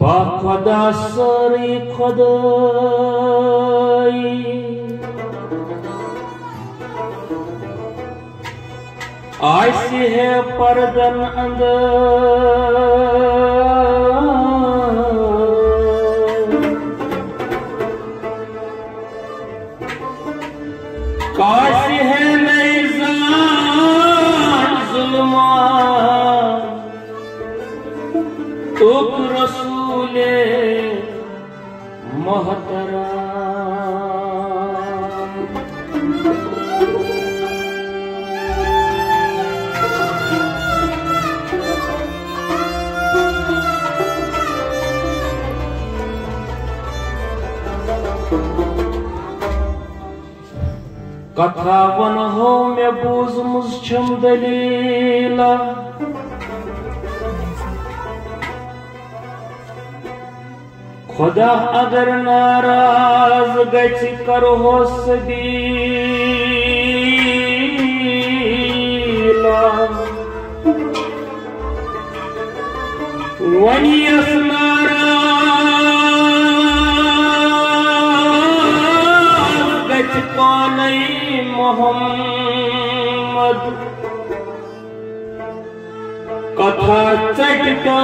बा खुदा सारी खुदाई आसी है पर्दन अंदर काशी है नैज़ान जुल्मा तुक रसूले मोहतरम कथा वन हो मे बूजमुज छम दलीला खुदा अगर नाराज गछि करो सबीला वनियस नाराज गछि पानै मोहम्मद कथा चटो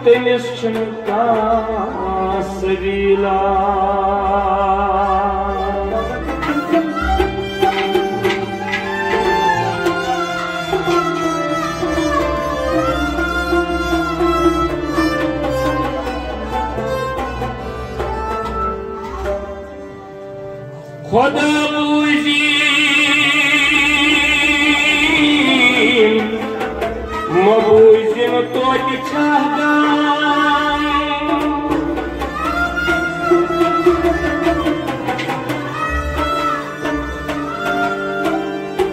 तमिस छनका सबीला खुदा बूझी मबूझिन तो छागा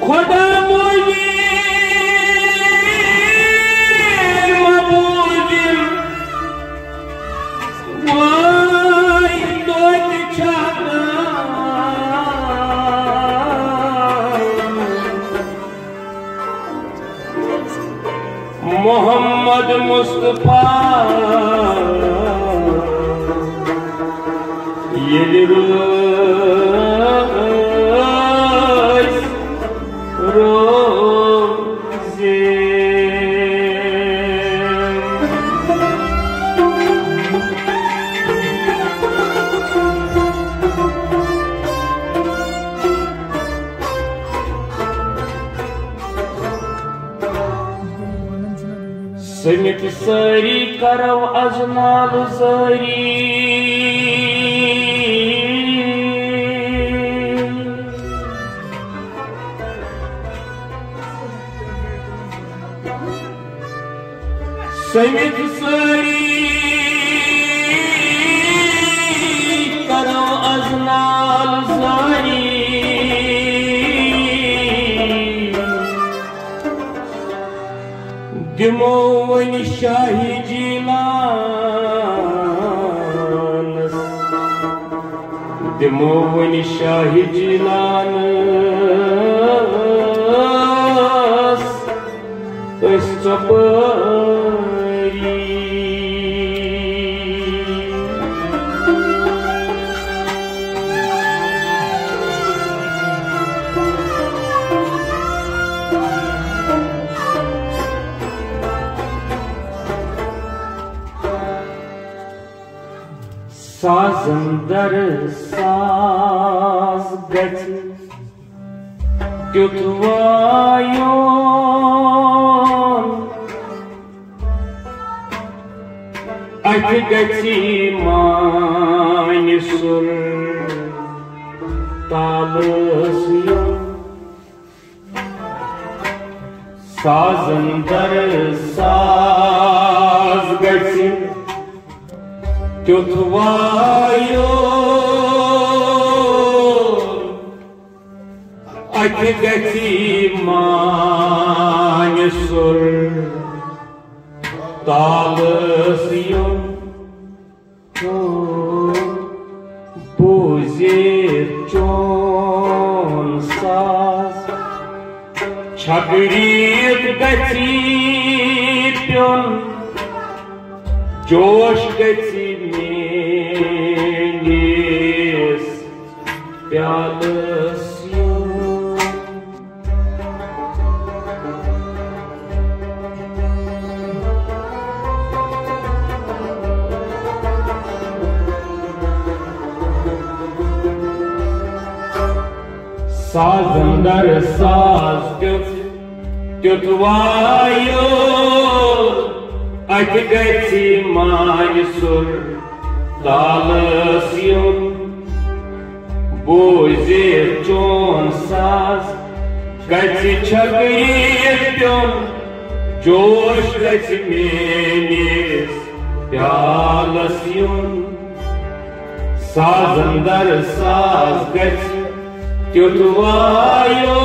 खुदा बूझी मबूझिन वाई तो छागा मोहम्मद मुस्तफा ये रोज़े समित सारी करव अजनाल सारी समित सारी करव अजनाल सारी दिमो वनि शाही जीलानस दिमो वनि शाही जीलानस इस चपरी साजंदर साज गछि त्युथवायोन अथ गछि मानि सुर तालस्योन साजंदर साज गछि त्युथवायो अथ गछि मानि सुर तालस्योन बोझेर चोन साज छगरीत गछि प्योन जोश गछि मेनिस प्यालस साजंदर साज त्युत वायो अत गछि माय सुर तालस युन बोझे चोन साज गछि छगीर प्योन जोश गछि मेनिस प्यालस युन साजंदर साज गछि त्युत वायो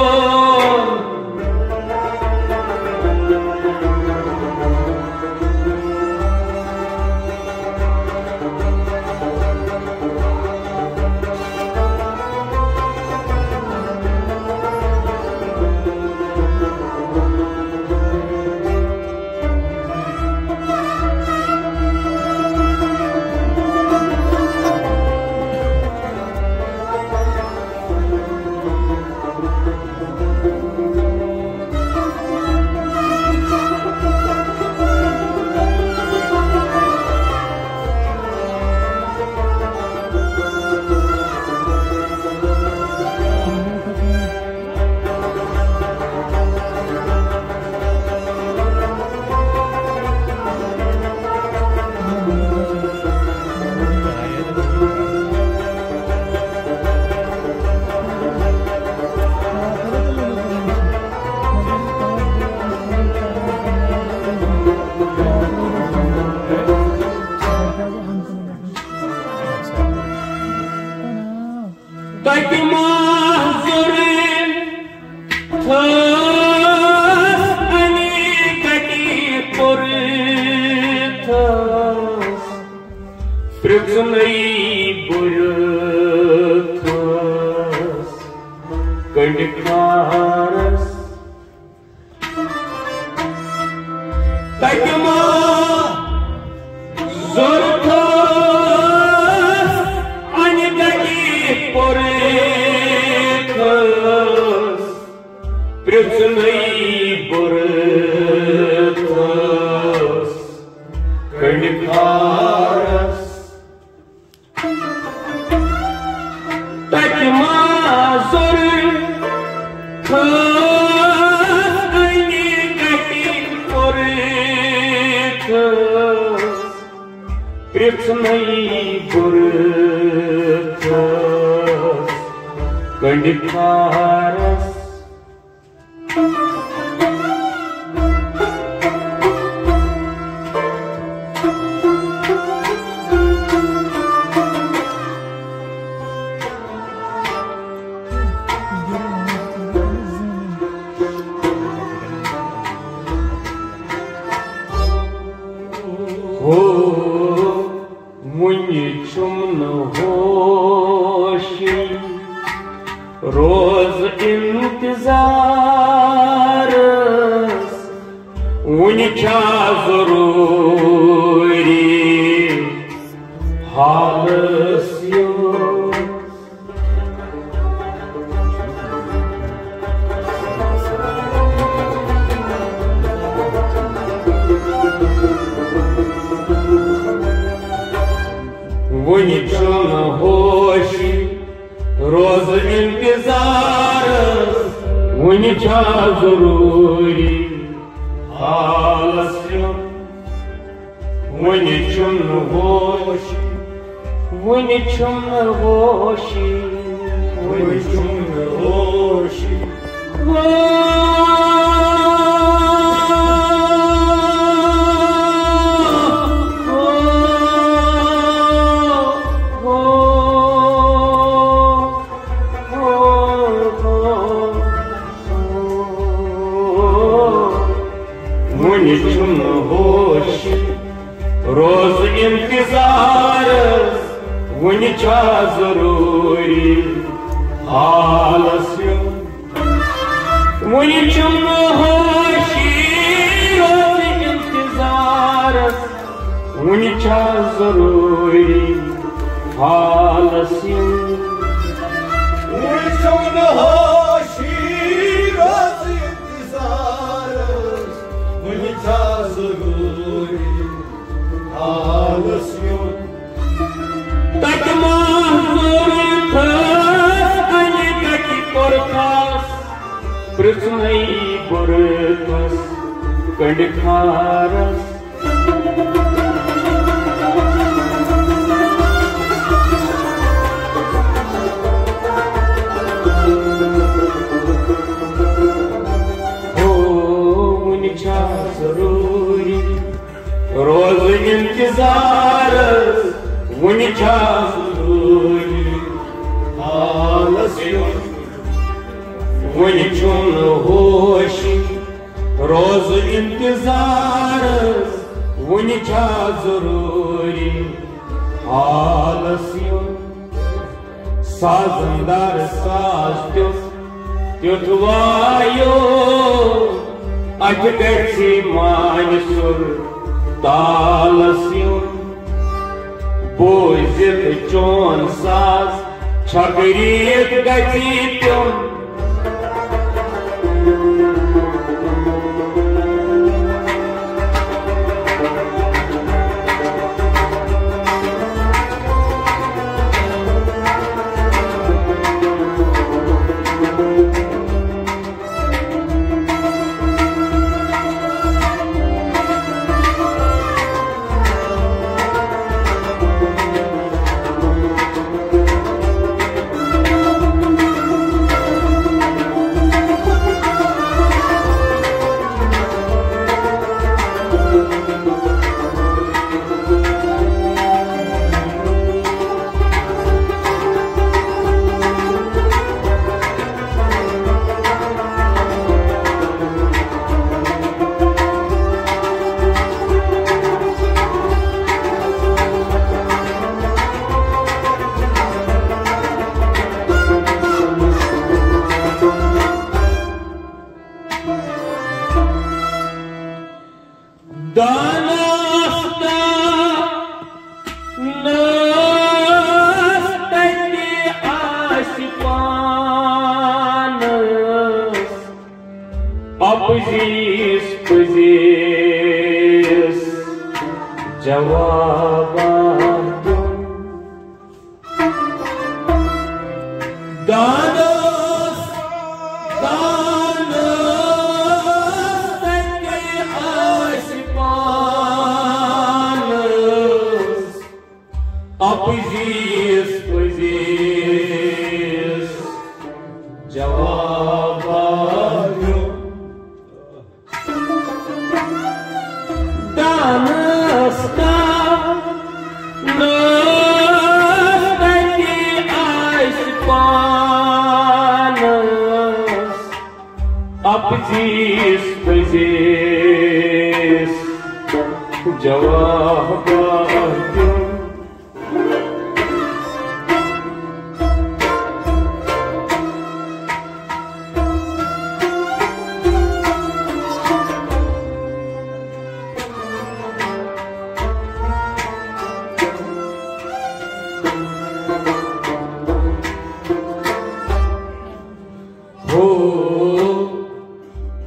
रोज इंतजार वुनि छा जरूरी आलस्य वुनि छुन्न होशी रोज इंतजार वुनि छा जरूरी हालस पृथ्वी बुरथस कंडखारस हो मुनिछा जरूरी रोज इंतजार मुनिछा जरूरी हालस्यों वनि चुन होश रोज इंतजार वनि छा जरूरी हालस साजंदार साज त्युथ वायो अज गि मान सुर तालस बोजित चोन साज छगरीत गति त्युम जवाब दानस दानस तके आशिपानस अपजीस पजीस जवाब दानस अपजीस पजीस जवाब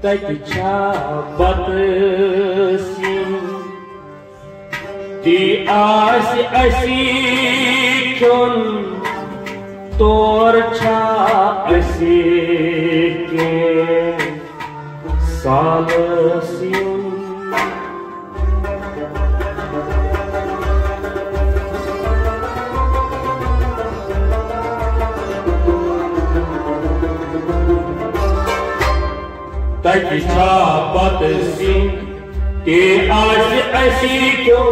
तचा बतसिन ती आस असी चुन तोर छा असी के सालसिन तचा बतसिन ती आस असी क्यों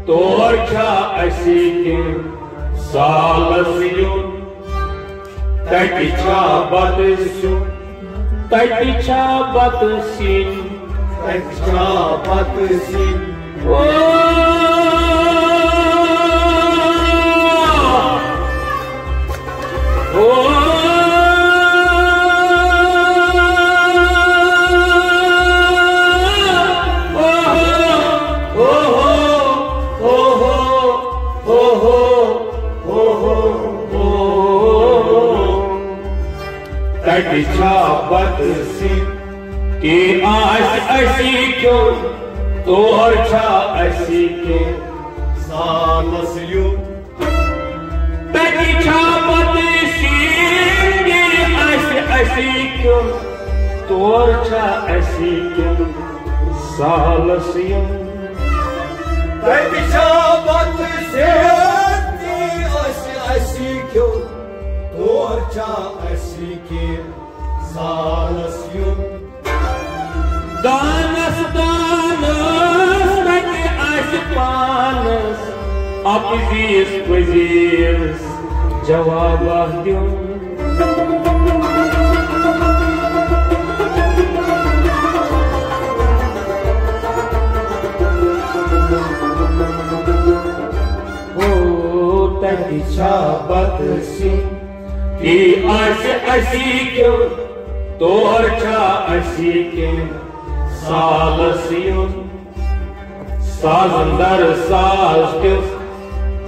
तोर छा असी के सालसिन तचा बतसिन तचा बतसिन ओ Oh ती आस असी क्यों तोर छा असी के सालस यू तकी छा पतसी ती आस असी क्यों तोर छा असी के सालस यू तकी छा पतसी ती आस असी क्यों तोर छा असी के सालस यू दानस दानस तकी आस पानस अपजीस पजीस जवाब द्यूं तकी छा पतसी ती आस असी क्यों तोर छा असी के सालस यू साजंदर साज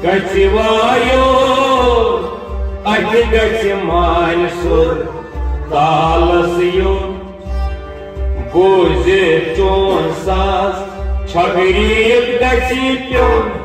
गछि वायो अज गछि मान सुर तालस यू बोझे चोन साज छगरीब गछि प्योन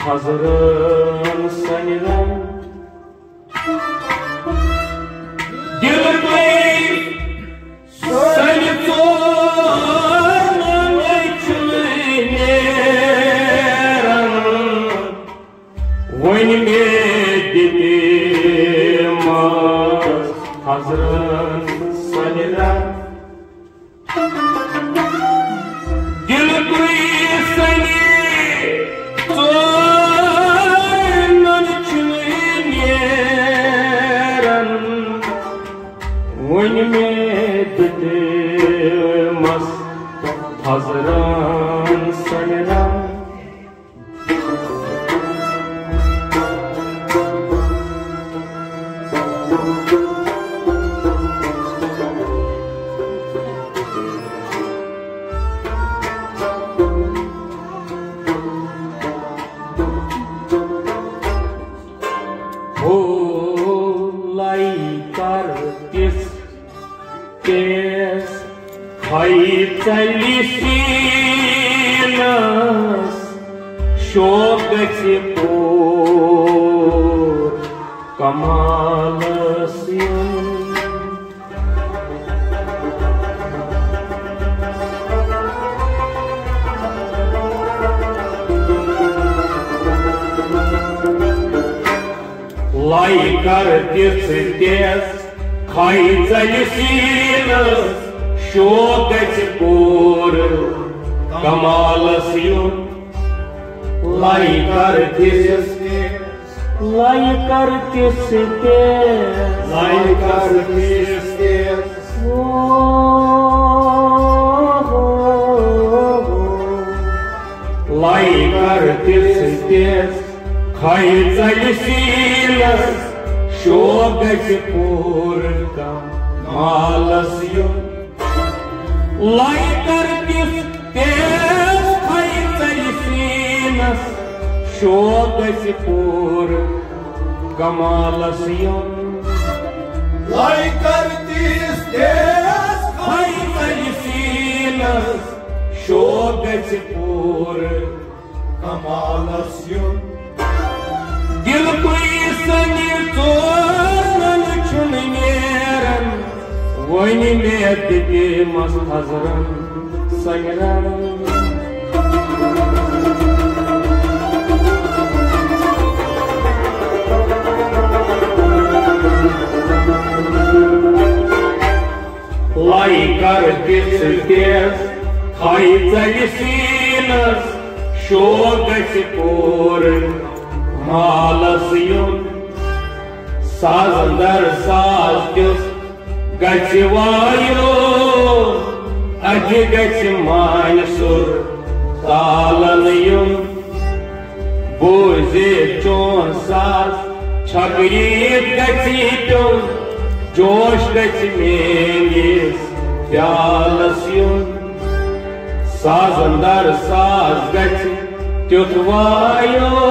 हजरन सनिरन दिल में सन चोरन चुनेरन वन में दिते मस हजरन सनिरन दिल में सनी वन में दिते मस हजरन सनिरन Chalinas şogati por kamalasyon laikar tirsites khai chalinas शोगति पोर कमालस्युन लाई करतिस्ते लाई करतिस्ते खाई चलिसीलस शोगति पोर कमालस्युन laikar tis khai chalinas shogasi por kamalasyon laikar tis गछ पूर कमालस युन दिल कोई सनी चोरन छुन नेरन वनी में दिके मस्त हजरन संगरन लाई कर दिस तेज खाई चली सीनस शो गछ पूर मालस युन साजंदर साज दिस गछ वायो अज गछ मान सुर तालन युन बोझे चोन साज छगरीत गछि तुम जोश गछ मेलिस प्यालस युन साजंदर साज गछ त्युत वायो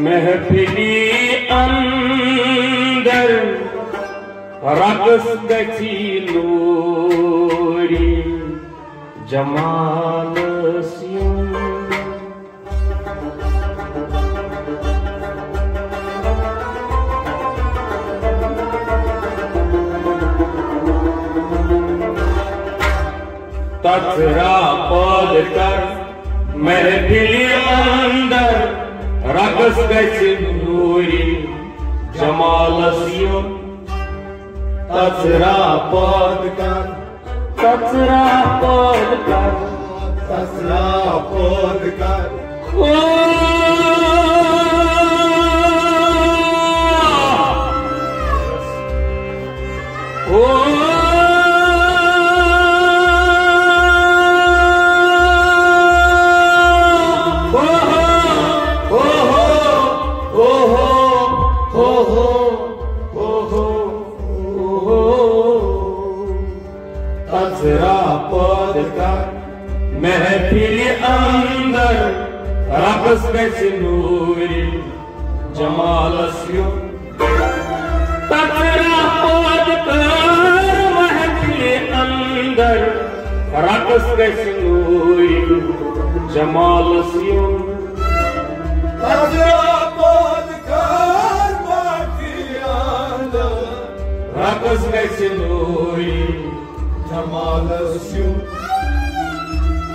महफिली अंदर रक़स गछि नूरी जमालस युन तसरा पद कर महफिली अंदर रक़स गछि नूरी जमालस युन तसरा पद कर तसरा पद कर तसरा पद कर महफिल अंदर रक़स गछि नूरी जमालस युन तसरा पद कर महफिल अंदर रक़स गछि नूरी जमालस युन तसरा पद कर Raqs gesi nuri Jamalas yun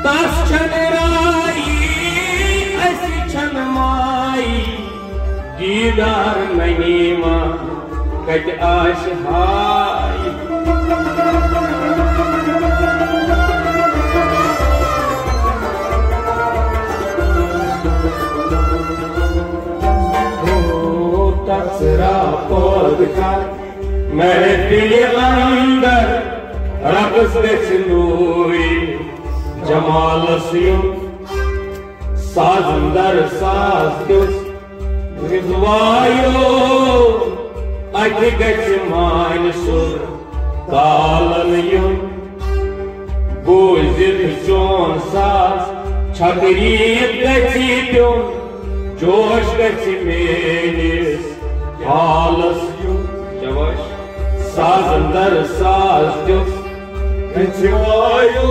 Tas chanrai asi chanmai Didar nanima kat ashhai Tasra podkar महफिल अंदर रक़्स गछि नूरी जमालस युन साजंदर साज दिस रिज़वायो अति गछि मान सुर तालन युन बोझित चोन साज छतरीत गछि प्युन जोश गछि menace हालस युन Yavaş Sazındar saz diyor Geçivayo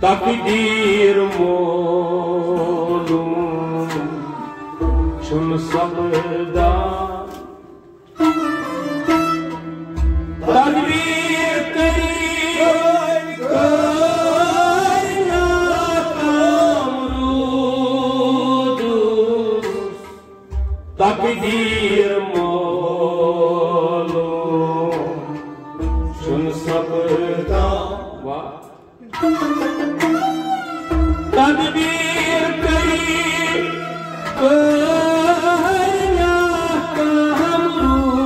Takdir molum Çun sabırda Tadbir kari Kainat amrudus Takdir molum Çun sabırda Tadbir kari kainat amrudus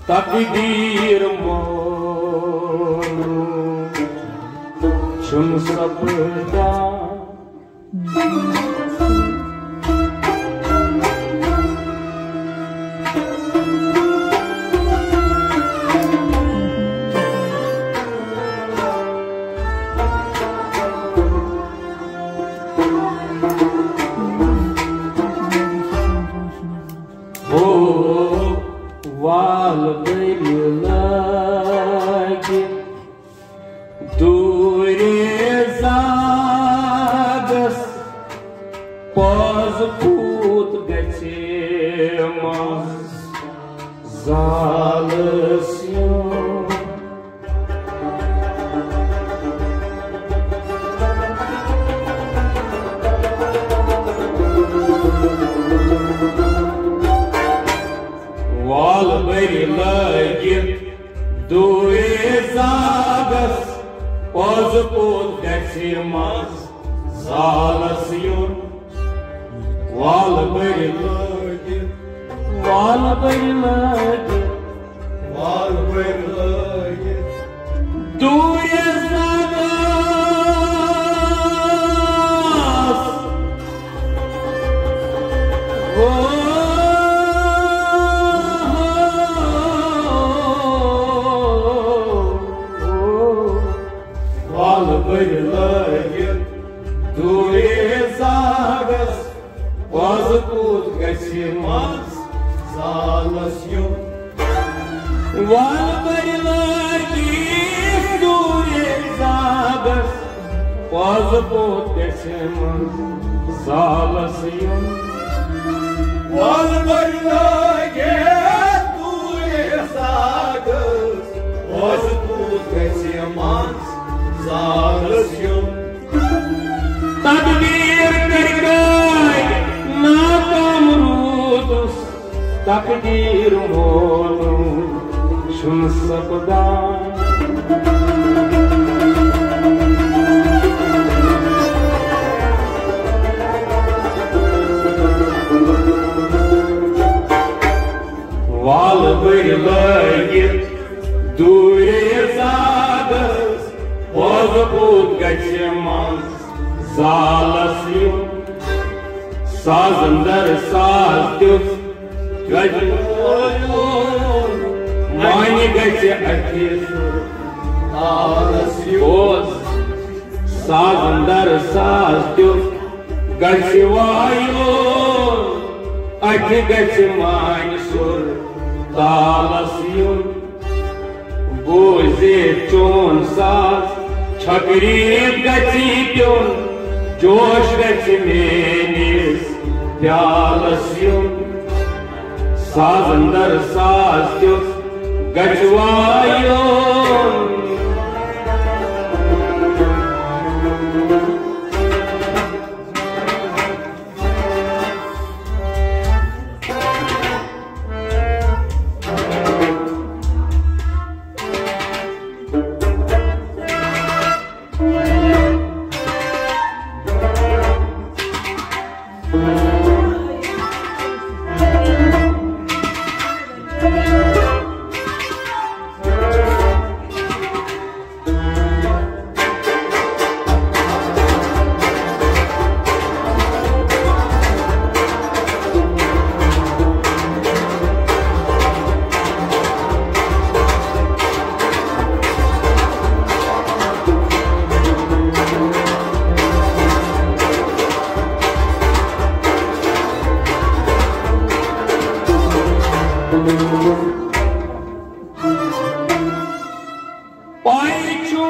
Takdir molum çun sabırda Val belilagi Durezagas Poz put gacemas Zalas yun Val belilagi Durezagas Poz put gacemas Zalas yun Val belilagi Val belilagi Val belilagi Durezagas Val belilagi Durezagas Poz put gacemas Zalas yun Val belilagi Durezagas Poz put gacemas Zalas yun Val belilagi Durezagas Poz put gacemas Zanasyon Tadbir kargay nakam rudus takdir monu şun sapda Val bırlayıp dure zadas Bozbut kaçmaz zalasyon Sazındar sazdık Gacıyon Mani kaçı akısır Zanasyon Sazındar sazdık Gacıvayon Akı kaçmani sur Dalasyon Boze chon saz Çakrib gacipyon Josh gacimeniz Pyalasyon Sazındar saz diyor Gacvayon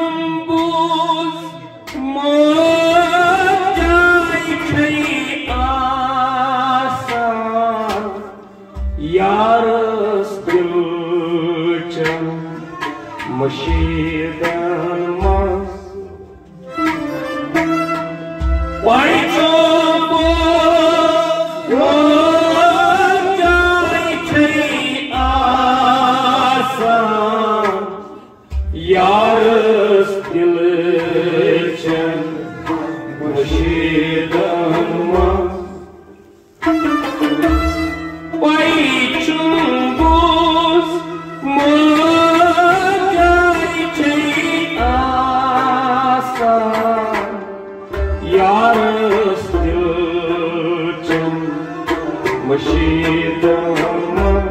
Payçumbuz Mocay çayı asan Yarıs gülçen Mışidanmaz Payçumbuz Mocay çayı asan Yarıs gülçen Mışidanmaz Payçumbuz Mocay çayı asan Yarıs gülçen Mışidanmaz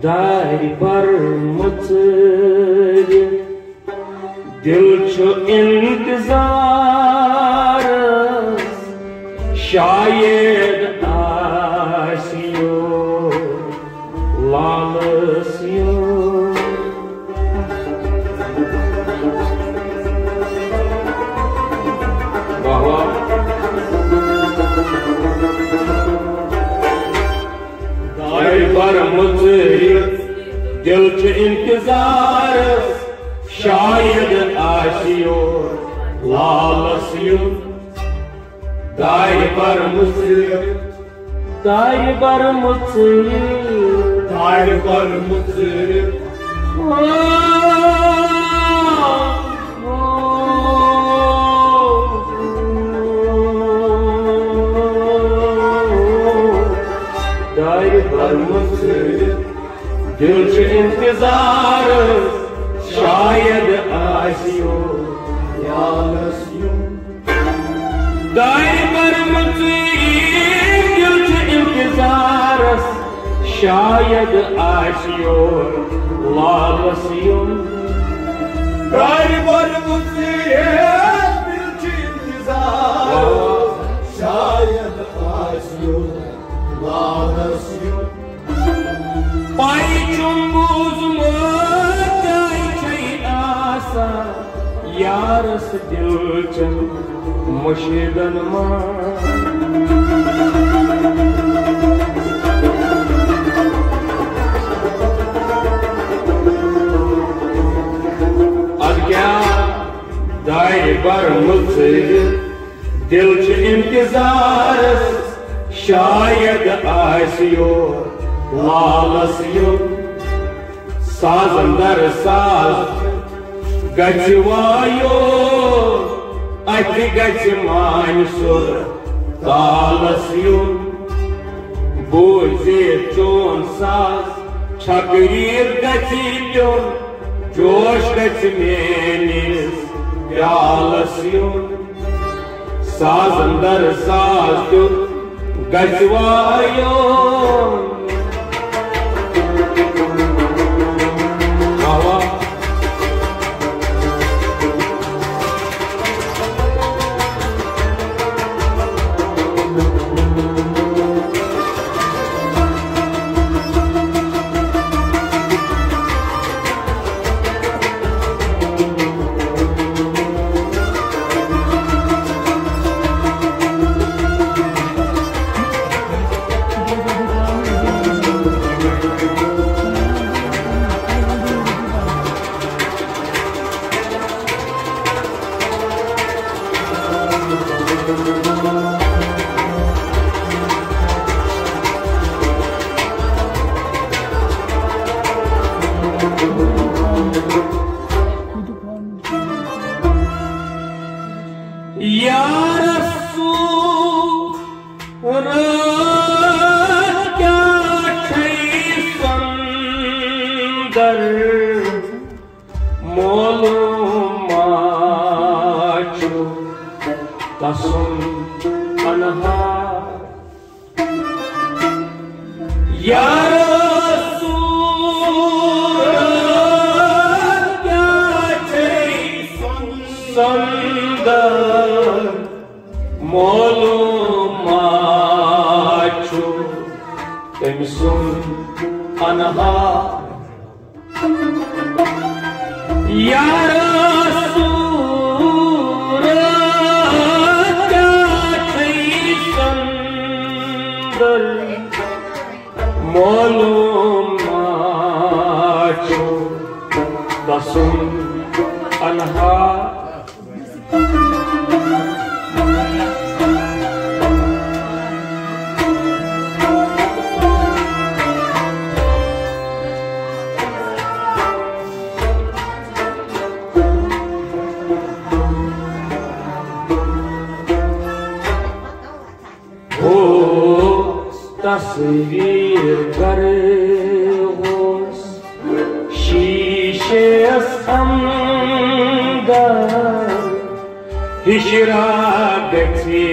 Dari bar mutli Dil çu intizarız Şayet asiyor Lalısıyor Vah Dari bar mutli Dil çu intizarız Şayet asiyor Lalısıyor Dari bar mutli Dari bar mutli Dari bar mutli Dari bar mutli Dil çu intizarız Şayet asiyor Zanasyon Dari bar mutli Dil çu intizarız Şayet asiyor Lalısıyor Dari bar mutli intizarız Şayet asiyor Zanasyon Payçumbuz दिलचन मुशीदन क्या दायरे बर मुझसे दिल च इंतजार शायद आसियो लालसियो साजंदर साज गजवायो अत गज मान सुर तालसियो बोझे चोन साज छकरीर गची प्योन जोश गच मेनिस प्यालस युन साजंदर साज प्योन गजवायो तस्वीर करहोस शीशे अंदर हिशरा गथे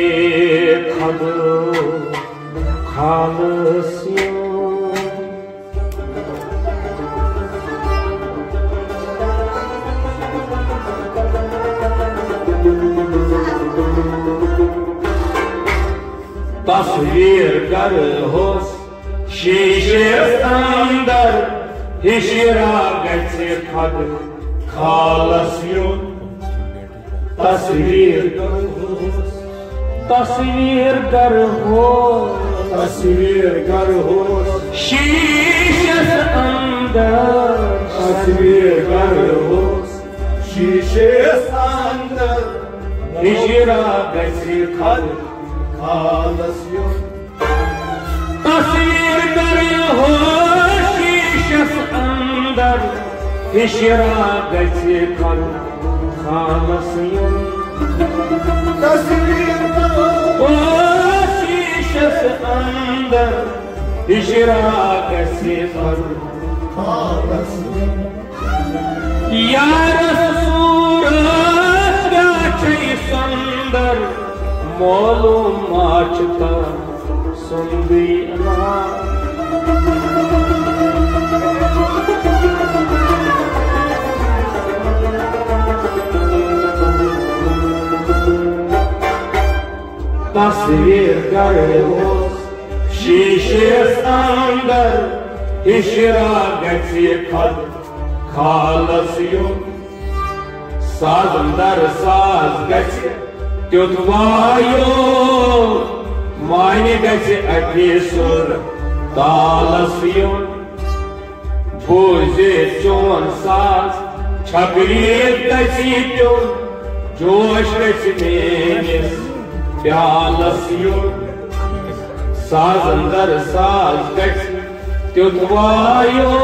खदो खालसियों तस्वीर करहोस शीशे अंदर हिशरा गथे खद खालसियों तस्वीर करहोस शीशे अंदर तस्वीर करहोस शीशे अंदर हिशरा गथे खद तस्वीर करहोस शीशे अंदर हिशरा गथे खद खालसियों तस्वीर करहोस शीशे अंदर हिशरा गथे खद खालसियों यार सूरत गाछी सुंदर मालूम माचता सुंदी तस्वीर करहोस शीशे अंदर हिशरा गथे खद खालसियों साजंदर साज गछ त्युत वायो माने गछ अठे सुर तालस युन भोजे चोन साज छबरीत गछि त्युन जोश गछ मेनिस प्यालस युन साजंदर साज गछ त्युत वायो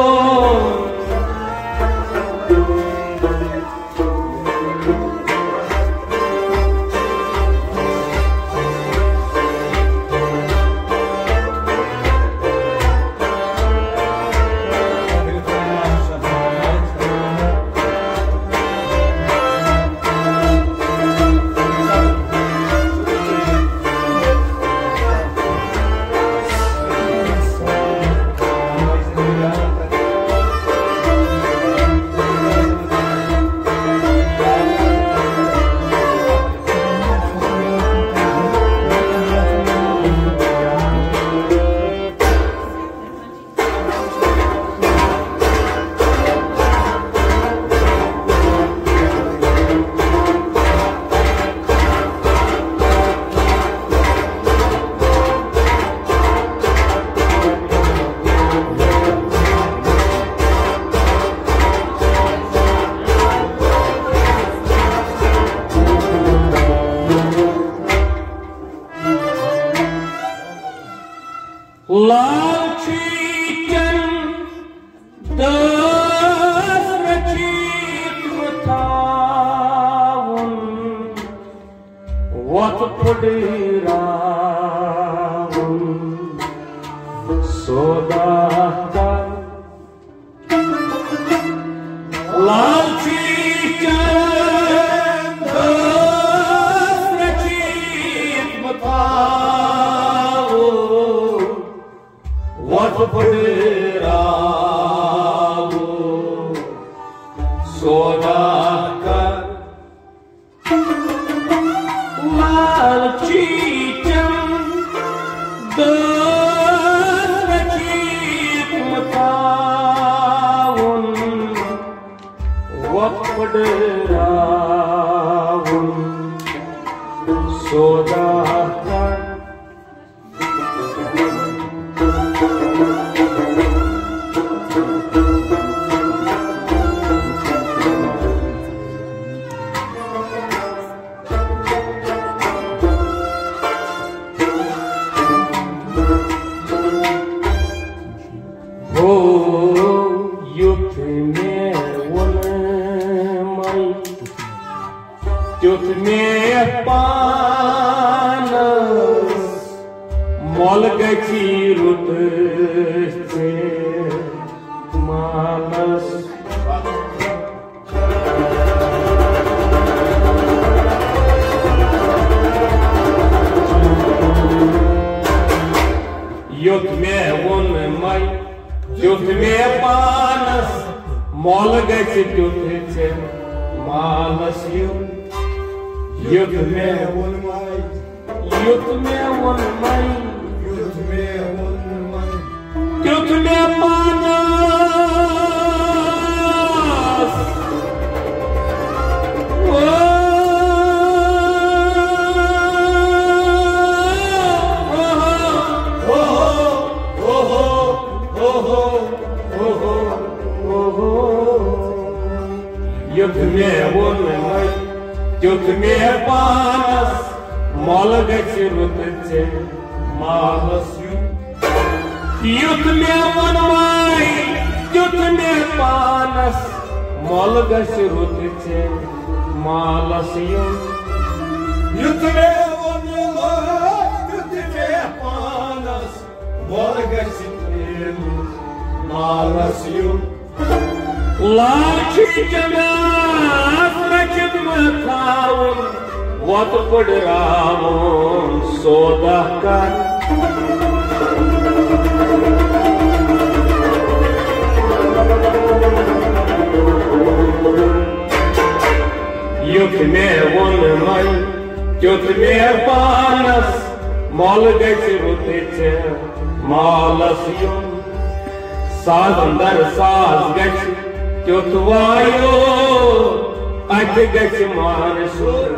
अत गच मानसूर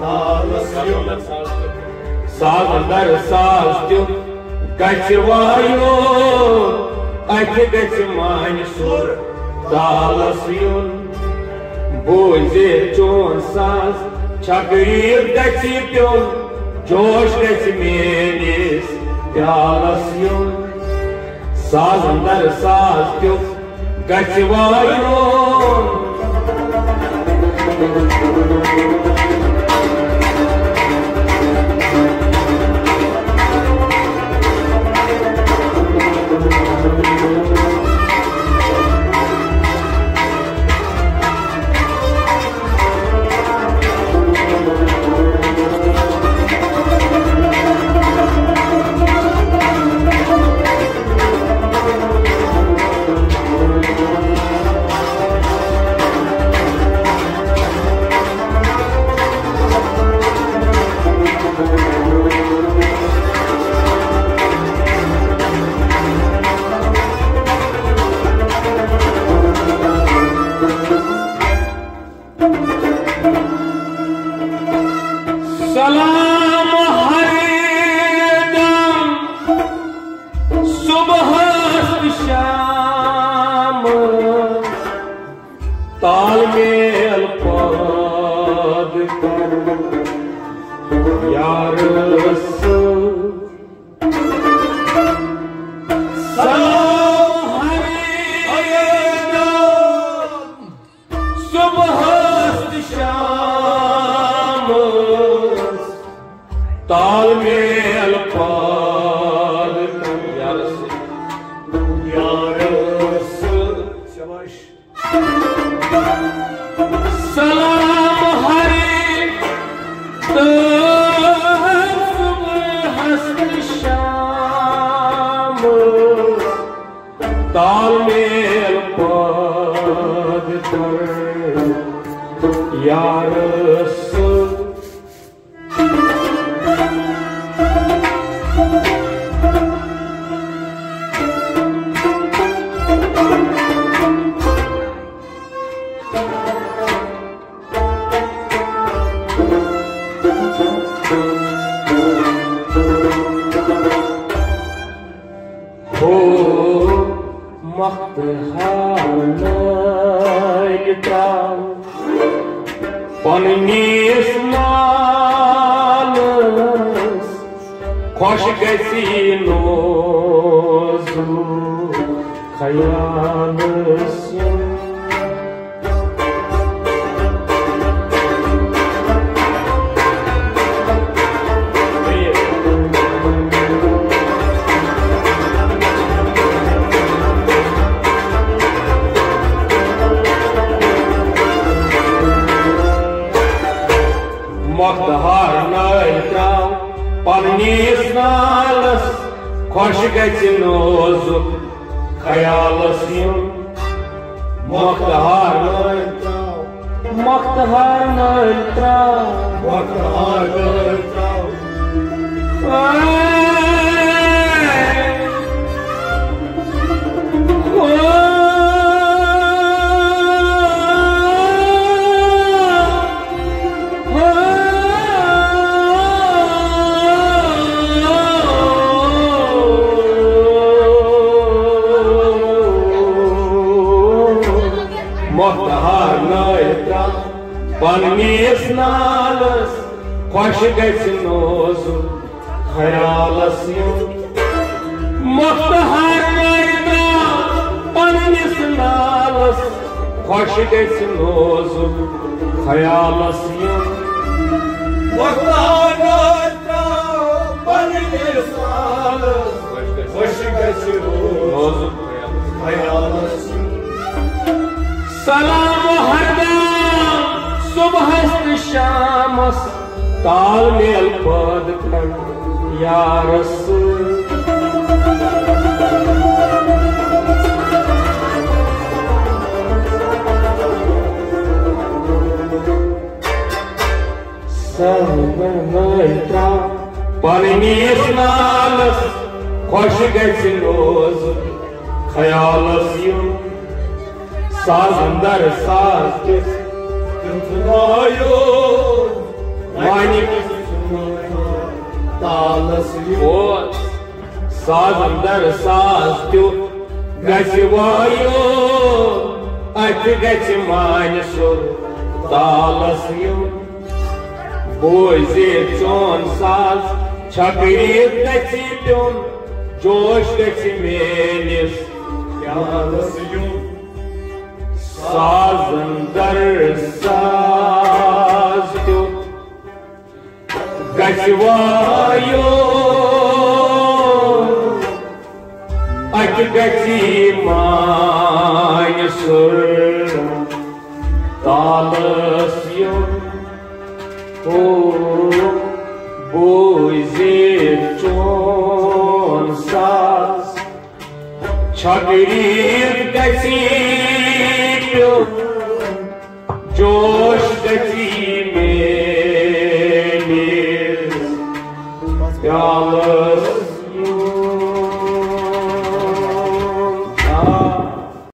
तालस युन सागर साज त्युत गच वायो अत गच मानसूर तालस युन बोझे चोन साज छगरीर गच प्योन जोश गच मेनिस प्यालस युन सागर साज त्युत गच वायो सलाम हरिदम सुबह शाम तालमेल पद कर यार सलाम हरिदम सुबह शाम तालमेल पाद यारस शाबाश सलाम हरि सुबह शाम तालमेल पाद यारस पन्नीस नालस खुश गसी नोजू खयालस मखदहार नल त्राव पन्नीस नालस खुश गच नोजुक खयालस युन मखदहार नल त्राव मखदहार नल त्राव मखदहार नल त्राव मखदहार नल त्राव पन्नीस नालस खुश गच नोजुक खयालस युन मखदहार नल त्राव पन्नीस नालस खुश गच नोजुक खयालस युन मखदहार नल त्राव पन्नीस नालस खुश गच नोजुक खयालस सलाम हरदम सुबह शामस तालमेल पद कर यारस पन्नीस नालस खुश गच नोजुक खयालस युन साज अंदर साज Sazandar saz tut gachi vayu at gachi manisur talas yut bozi chon saz chakrit gachi pyun josh gachi menis talas yut Sazandar saz tut gachi vayu Gachi manisur talas yut boizir chon saz chakrir gachi pyun